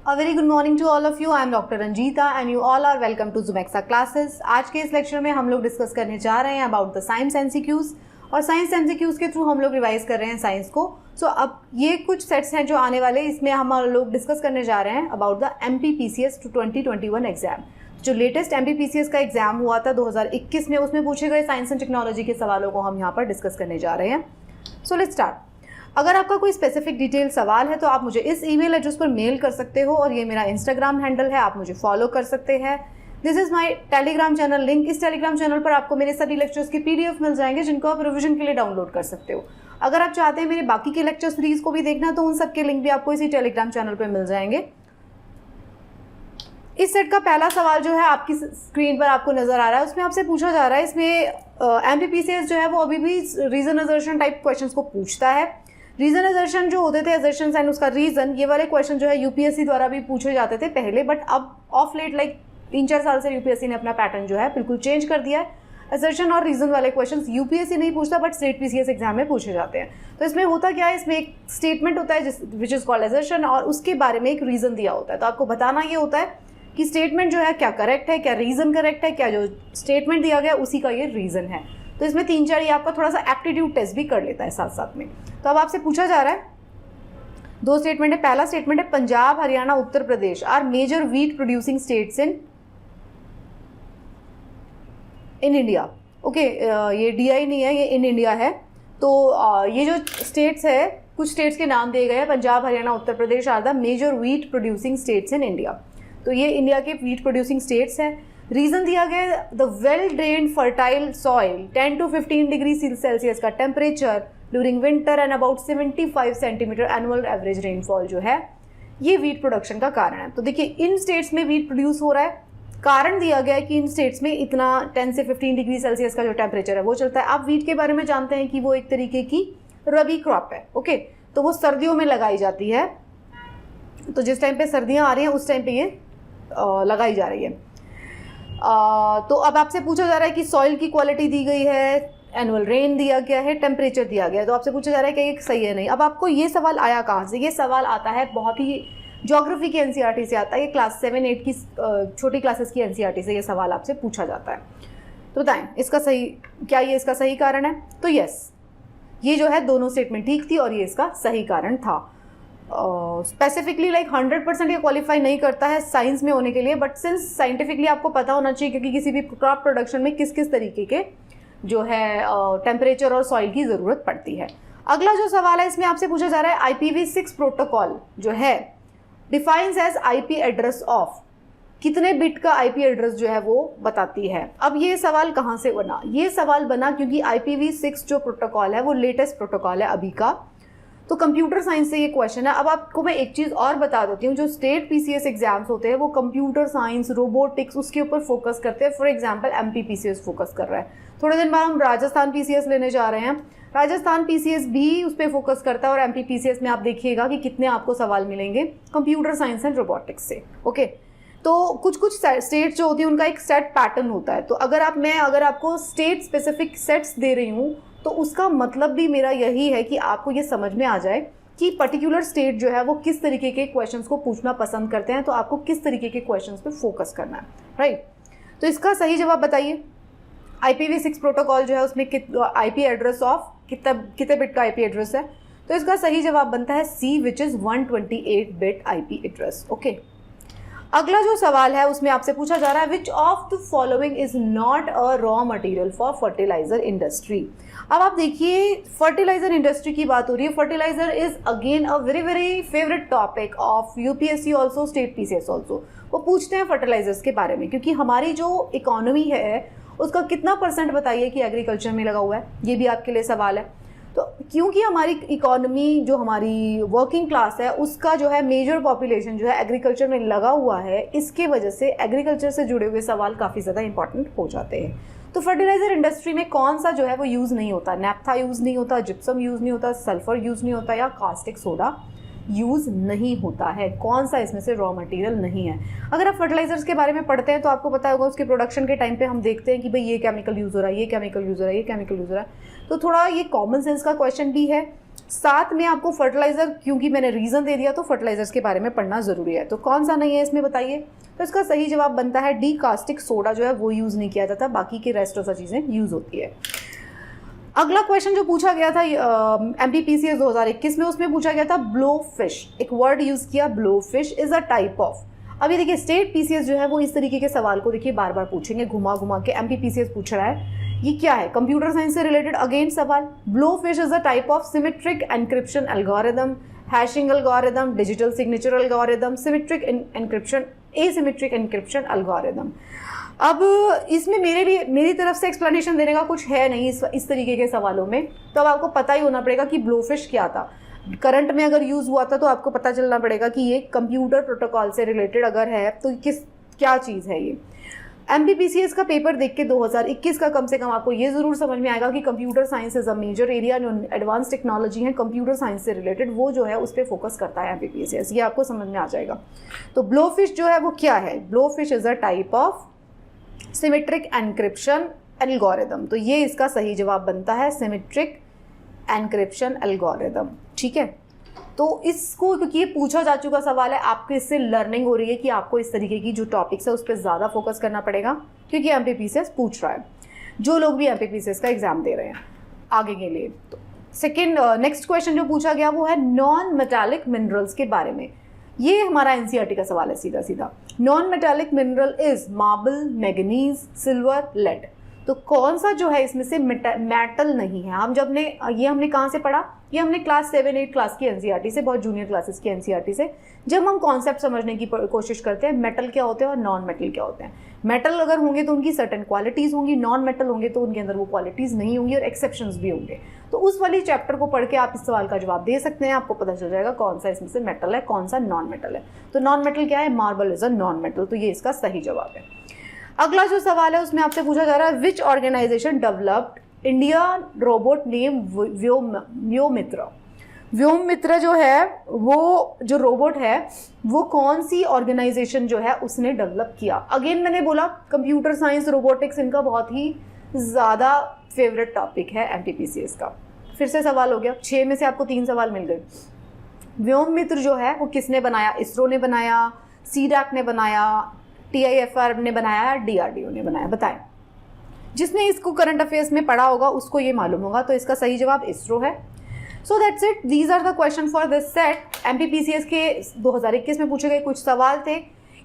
A very good morning to all of you. I am Dr. Ranjita and you all are welcome to Zumexa classes. आज के इस lecture में हम लोग discuss करने जा रहे हैं अबाउट द साइंस एमसीक्यूज और साइंस एमसीक्यूज के थ्रू हम लोग रिवाइज कर रहे हैं साइंस को. अब ये कुछ सेट्स हैं जो आने वाले, इसमें हम लोग डिस्कस करने जा रहे हैं अबाउट द MPPCS 2021 एग्जाम. जो लेटेस्ट MPPCS का एग्जाम हुआ था 2021 में, उसमें पूछे गए साइंस एंड टेक्नोलॉजी के सवालों को हम यहाँ पर डिस्कस करने जा रहे हैं. So let's start. अगर आपका कोई स्पेसिफिक डिटेल सवाल है तो आप मुझे इस ईमेल एड्रेस पर मेल कर सकते हो और ये मेरा इंस्टाग्राम हैंडल है, आप मुझे फॉलो कर सकते हैं. This is my Telegram channel link. इस टेलीग्राम चैनल पर आपको मेरे सभी लेक्चर्स की PDF मिल जाएंगे जिनको आप रिविजन के लिए डाउनलोड कर सकते हो. अगर आप चाहते हैं मेरे बाकी के लेक्चर सीरीज को भी देखना तो उन सब के लिंक भी आपको इसी टेलीग्राम चैनल पर मिल जाएंगे. इस सेट का पहला सवाल जो है आपकी स्क्रीन पर आपको नजर आ रहा है, उसमें आपसे पूछा जा रहा है, इसमें MPPCS जो है वो अभी भी रीजन असर्शन टाइप क्वेश्चंस को पूछता है. रीजन असर्शन जो होते थे, असर्शन एंड उसका रीजन, ये वाले क्वेश्चन जो है UPSC द्वारा भी पूछे जाते थे पहले, बट अब ऑफ लेट लाइक 3-4 साल से UPSC ने अपना पैटर्न जो है बिल्कुल चेंज कर दिया है. असर्शन और रीजन वाले क्वेश्चंस UPSC नहीं पूछता बट स्टेट PCS एग्जाम में पूछे जाते हैं. तो इसमें होता क्या है, इसमें एक स्टेटमेंट होता है विच इज कॉल्ड असर्शन और उसके बारे में एक रीजन दिया होता है. तो आपको बताना ये होता है कि स्टेटमेंट जो है क्या करेक्ट है, क्या रीजन करेक्ट है, क्या जो स्टेटमेंट दिया गया उसी का ये रीजन है. तो इसमें 3-4 ये आपका थोड़ा सा एप्टीट्यूड टेस्ट भी कर लेता है साथ साथ में. तो अब आपसे पूछा जा रहा है, 2 स्टेटमेंट है. पहला स्टेटमेंट है Punjab, Haryana, Uttar Pradesh are major wheat producing states in India. Okay, ये DI नहीं है, ये इन इंडिया है. तो ये जो स्टेट्स है, कुछ स्टेट्स के नाम दिए गए हैं, Punjab, Haryana, Uttar Pradesh are the major wheat producing states in India. तो ये इंडिया के व्हीट प्रोड्यूसिंग स्टेट्स हैं. रीजन दिया गया, the well drained fertile soil, 10 to 15 degree Celsius का temperature during winter and about 75 centimetre annual average rainfall जो है, ये व्हीट प्रोडक्शन का कारण है. तो देखिए, इन स्टेट्स में व्हीट प्रोड्यूस हो रहा है. कारण दिया गया है कि इन स्टेट्स में इतना 10 से 15 डिग्री सेल्सियस का जो टेम्परेचर है वो चलता है. आप व्हीट के बारे में जानते हैं कि वो एक तरीके की रबी क्रॉप है. ओके, तो वो सर्दियों में लगाई जाती है. तो जिस टाइम पे सर्दियाँ आ रही हैं उस टाइम पे ये लगाई जा रही है. तो अब आपसे पूछा जा रहा है कि सॉइल की क्वालिटी दी गई है, एनुअल रेन दिया गया है, टेम्परेचर दिया गया है. तो आपसे पूछा जा रहा है कि ये सही है नहीं. अब आपको ये सवाल आया कहाँ से? ये सवाल आता है बहुत ही ज्योग्राफी की NCERT से आता है. ये क्लास 7-8 की छोटी क्लासेस की NCERT से ये सवाल आपसे पूछा जाता है. तो बताएं इसका सही, क्या ये इसका सही कारण है? तो यस, ये जो है दोनों स्टेटमेंट ठीक थी और ये इसका सही कारण था. स्पेसिफिकली लाइक 100% ये क्वालिफाई नहीं करता है साइंस में होने के लिए, बट सिंस साइंटिफिकली आपको पता होना चाहिए क्योंकि किसी भी क्रॉप प्रोडक्शन में किस किस तरीके के जो है टेम्परेचर और सॉइल की ज़रूरत पड़ती है. अगला जो सवाल है, इसमें आपसे पूछा जा रहा है IPv6 प्रोटोकॉल जो है defines as IP address of, कितने बिट का IP एड्रेस जो है वो बताती है. अब ये सवाल कहाँ से बना? ये सवाल बना क्योंकि IPv6 जो प्रोटोकॉल है वो लेटेस्ट प्रोटोकॉल है अभी का. तो कंप्यूटर साइंस से ये क्वेश्चन है. अब आपको मैं एक चीज़ और बता देती हूँ, जो स्टेट PCS एग्जाम्स होते हैं वो कंप्यूटर साइंस, रोबोटिक्स, उसके ऊपर फोकस करते हैं. फॉर एग्जांपल MPPCS फोकस कर रहा है. थोड़े दिन बाद हम राजस्थान PCS लेने जा रहे हैं. राजस्थान PCS भी उस पर फोकस करता है और MPPCS में आप देखिएगा कि कितने आपको सवाल मिलेंगे कंप्यूटर साइंस एंड रोबोटिक्स से. ओके, तो कुछ स्टेट्स जो होती हैं उनका एक सेट पैटर्न होता है. तो अगर आपको स्टेट स्पेसिफिक सेट्स दे रही हूँ तो उसका मतलब भी मेरा यही है कि आपको ये समझ में आ जाए कि पर्टिकुलर स्टेट जो है वो किस तरीके के क्वेश्चंस को पूछना पसंद करते हैं. तो आपको किस तरीके के क्वेश्चंस पे फोकस करना है, राइट. तो इसका सही जवाब बताइए. IPv6 प्रोटोकॉल जो है उसमें IP एड्रेस ऑफ कितने बिट का IP एड्रेस है? तो इसका सही जवाब बनता है C, which is 128 bit IP address. Okay, अगला जो सवाल है उसमें आपसे पूछा जा रहा है, which of the following is not a raw material for fertiliser industry. अब आप देखिए, फर्टिलाइजर इंडस्ट्री की बात हो रही है. Fertiliser is again a very very favourite topic of UPSC also, state PCS also. वो पूछते हैं फर्टिलाइजर्स के बारे में क्योंकि हमारी जो इकोनॉमी है उसका कितना % बताइए कि एग्रीकल्चर में लगा हुआ है. ये भी आपके लिए सवाल है. तो क्योंकि हमारी इकोनॉमी, जो हमारी वर्किंग क्लास है, उसका जो है मेजर पॉपुलेशन जो है एग्रीकल्चर में लगा हुआ है, इसके वजह से एग्रीकल्चर से जुड़े हुए सवाल काफ़ी ज़्यादा इंपॉर्टेंट हो जाते हैं. तो फर्टिलाइजर इंडस्ट्री में कौन सा जो है वो यूज़ नहीं होता? नैप्था यूज़ नहीं होता, जिप्सम यूज़ नहीं होता, सल्फर यूज़ नहीं होता या कास्टिक सोडा यूज़ नहीं होता है. कौन सा इसमें से रॉ मटेरियल नहीं है? अगर आप फर्टिलाइजर्स के बारे में पढ़ते हैं तो आपको पता होगा उसके प्रोडक्शन के टाइम पे हम देखते हैं कि भाई ये केमिकल यूज़ हो रहा है, ये केमिकल यूज़ हो रहा है, ये केमिकल यूज़ हो रहा है. तो थोड़ा ये कॉमन सेंस का क्वेश्चन भी है. साथ में आपको फर्टिलाइजर, क्योंकि मैंने रीजन दे दिया तो फर्टिलाइजर्स के बारे में पढ़ना जरूरी है। तो कौन सा नहीं है इसमें बताइए? तो इसका सही जवाब बनता है डी, कास्टिक सोडा जो है वो यूज नहीं किया जाता, बाकी की रेस्ट ऑफ चीजें यूज होती है। अगला क्वेश्चन जो पूछा गया था MPPCS 2021 में, उसमें पूछा गया था ब्लो फिश, एक वर्ड यूज किया blow fish is a type of. अभी देखिए स्टेट PCS जो है वो इस तरीके के सवाल को देखिए बार बार पूछेंगे, घुमा घुमा के MPPCS पूछ रहा है। ये क्या है? कंप्यूटर साइंस से रिलेटेड अगेन सवाल। Blow fish is a type of symmetric encryption algorithm, hashing algorithm, digital signature algorithm, symmetric encryption, asymmetric encryption algorithm. अब इसमें मेरी तरफ से एक्सप्लेनेशन देने का कुछ है नहीं इस तरीके के सवालों में, तो अब आपको पता ही होना पड़ेगा कि ब्लोफिश क्या था। करंट में अगर यूज हुआ था तो आपको पता चलना पड़ेगा कि ये कंप्यूटर प्रोटोकॉल से रिलेटेड अगर है तो क्या चीज़ है ये। MPPCS का पेपर देख के 2021 का कम से कम आपको ये जरूर समझ में आएगा कि computer science is a major area, जो एडवांस टेक्नोलॉजी है कंप्यूटर साइंस से रिलेटेड वो जो है उस पर फोकस करता है MPPCS, ये आपको समझ में आ जाएगा। तो ब्लोफिश जो है वो क्या है? Blowfish is a type of symmetric encryption algorithm, तो ये इसका सही जवाब बनता है सिमेट्रिक एनक्रिप्शन एल्गोरिदम। ठीक है, तो इसको क्योंकि ये पूछा जा चुका सवाल है, आपको इससे लर्निंग हो रही है कि आपको इस तरीके की जो टॉपिक्स है उस पर ज़्यादा फोकस करना पड़ेगा, क्योंकि MPPCS पूछ रहा है, जो लोग भी MPPCS का एग्जाम दे रहे हैं आगे के लिए। तो सेकेंड नेक्स्ट क्वेश्चन जो पूछा गया वो है नॉन मेटालिक मिनरल्स के बारे में। ये हमारा NCERT का सवाल है सीधा सीधा। Non metallic mineral is marble, manganese, silver, lead. तो कौन सा जो है इसमें से मेटल नहीं है? हमने कहाँ से पढ़ा? ये हमने क्लास 7-8 क्लास की NCERT से, बहुत जूनियर क्लासेस की NCERT से, जब हम कॉन्सेप्ट समझने की कोशिश करते हैं मेटल क्या होते हैं और नॉन मेटल क्या होते हैं। मेटल अगर होंगे तो उनकी सर्टेन क्वालिटीज़ होंगी, नॉन मेटल होंगे तो उनके अंदर वो क्वालिटीज़ नहीं होंगी और एक्सेप्शंस भी होंगे। तो उस वाली चैप्टर को पढ़ के आप इस सवाल का जवाब दे सकते हैं, आपको पता चल जाएगा कौन सा इसमें से मेटल है, कौन सा नॉन मेटल है। तो नॉन मेटल क्या है? Marble is a non metal, तो ये इसका सही जवाब है। अगला जो सवाल है उसमें आपसे पूछा जा रहा है which organisation developed India robot name Vyommitra. Vyommitra जो है वो जो रोबोट है वो कौन सी ऑर्गेनाइजेशन जो है उसने डेवलप किया? अगेन मैंने बोला कंप्यूटर साइंस, रोबोटिक्स इनका बहुत ही ज़्यादा फेवरेट टॉपिक है MPPCS का। फिर से सवाल हो गया, 6 में से आपको 3 सवाल मिल गए। व्योममित्र जो है वो किसने बनाया? इसरो ने बनाया, CDAC ने बनाया, TIFR ने बनाया, DRDO ने बनाया? बताएं। जिसने इसको करंट अफेयर्स में पढ़ा होगा उसको ये मालूम होगा, तो इसका सही जवाब इसरो है। So that's it, these are the question for this set. MPPCS के 2021 में पूछे गए कुछ सवाल थे।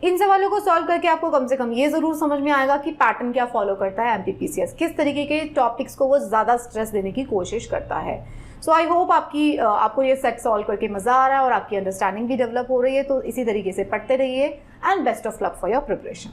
इन सवालों को सॉल्व करके आपको कम से कम ये ज़रूर समझ में आएगा कि पैटर्न क्या फॉलो करता है MPPCS, किस तरीके के टॉपिक्स को वो ज़्यादा स्ट्रेस देने की कोशिश करता है। सो आई होप आपको ये सेट सॉल्व करके मज़ा आ रहा है और आपकी अंडरस्टैंडिंग भी डेवलप हो रही है। तो इसी तरीके से पढ़ते रहिए and best of luck for your preparation.